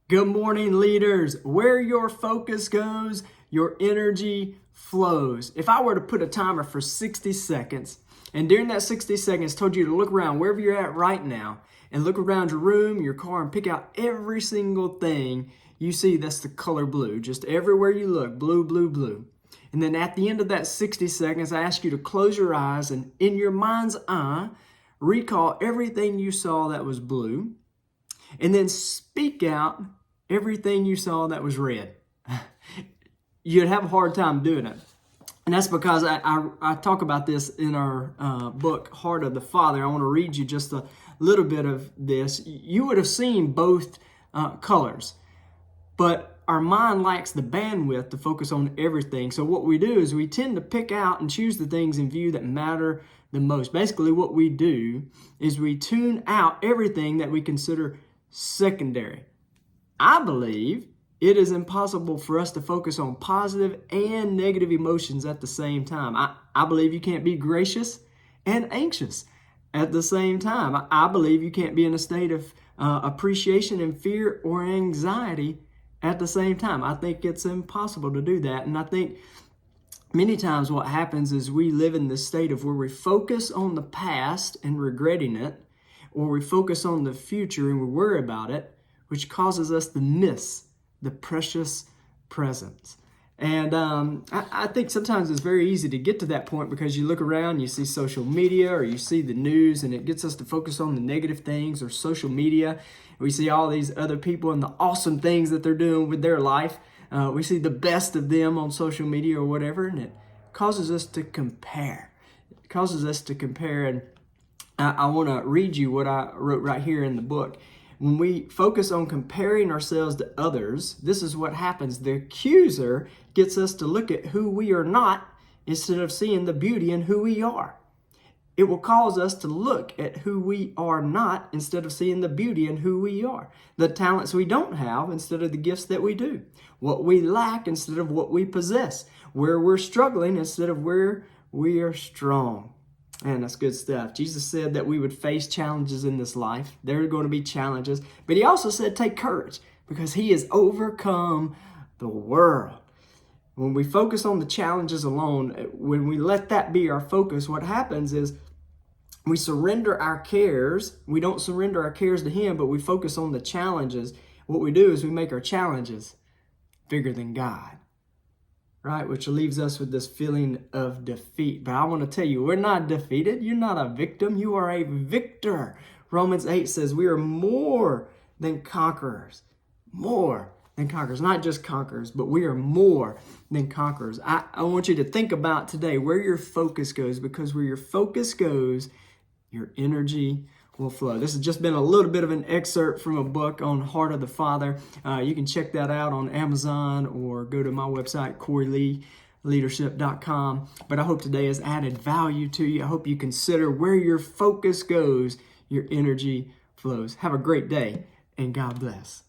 Good morning, leaders. Where your focus goes, your energy flows. If I were to put a timer for 60 seconds, and during that 60 seconds told you to look around wherever you're at right now, and look around your room, your car, and pick out every single thing you see that's the color blue. Just everywhere you look, blue, blue, blue. And then at the end of that 60 seconds, I ask you to close your eyes and in your mind's eye, recall everything you saw that was blue, and then speak out everything you saw that was red. You'd have a hard time doing it. And that's because I talk about this in our book, Heart of the Father. I want to read you just a little bit of this. You would have seen both colors, but our mind lacks the bandwidth to focus on everything. So what we do is we tend to pick out and choose the things in view that matter the most. Basically, what we do is we tune out everything that we consider secondary. I believe it is impossible for us to focus on positive and negative emotions at the same time. I believe you can't be gracious and anxious at the same time. I believe you can't be in a state of appreciation and fear or anxiety at the same time. I think it's impossible to do that. And I think many times what happens is we live in this state of where we focus on the past and regretting it, or we focus on the future and we worry about it, which causes us to miss the precious present. And I think sometimes it's very easy to get to that point because you look around, you see social media or you see the news, and it gets us to focus on the negative things or social media. We see all these other people and the awesome things that they're doing with their life. We see the best of them on social media or whatever, and it causes us to compare. It causes us to compare, and I want to read you what I wrote right here in the book. When we focus on comparing ourselves to others, this is what happens. The accuser gets us to look at who we are not instead of seeing the beauty in who we are. It will cause us to look at who we are not instead of seeing the beauty in who we are. The talents we don't have instead of the gifts that we do. What we lack instead of what we possess. Where we're struggling instead of where we are strong. Man, that's good stuff. Jesus said that we would face challenges in this life. There are going to be challenges. But he also said take courage because he has overcome the world. When we focus on the challenges alone, when we let that be our focus, what happens is we surrender our cares. We don't surrender our cares to him, but we focus on the challenges. What we do is we make our challenges bigger than God. Right, which leaves us with this feeling of defeat. But I want to tell you, we're not defeated. You're not a victim. You are a victor. Romans 8 says we are more than conquerors. More than conquerors. Not just conquerors, but we are more than conquerors. I want you to think about today where your focus goes, because where your focus goes, your energy will flow. This has just been a little bit of an excerpt from a book on Heart of the Father. You can check that out on Amazon or go to my website, CoreyLeeLeadership.com. But I hope today has added value to you. I hope you consider where your focus goes, your energy flows. Have a great day, and God bless.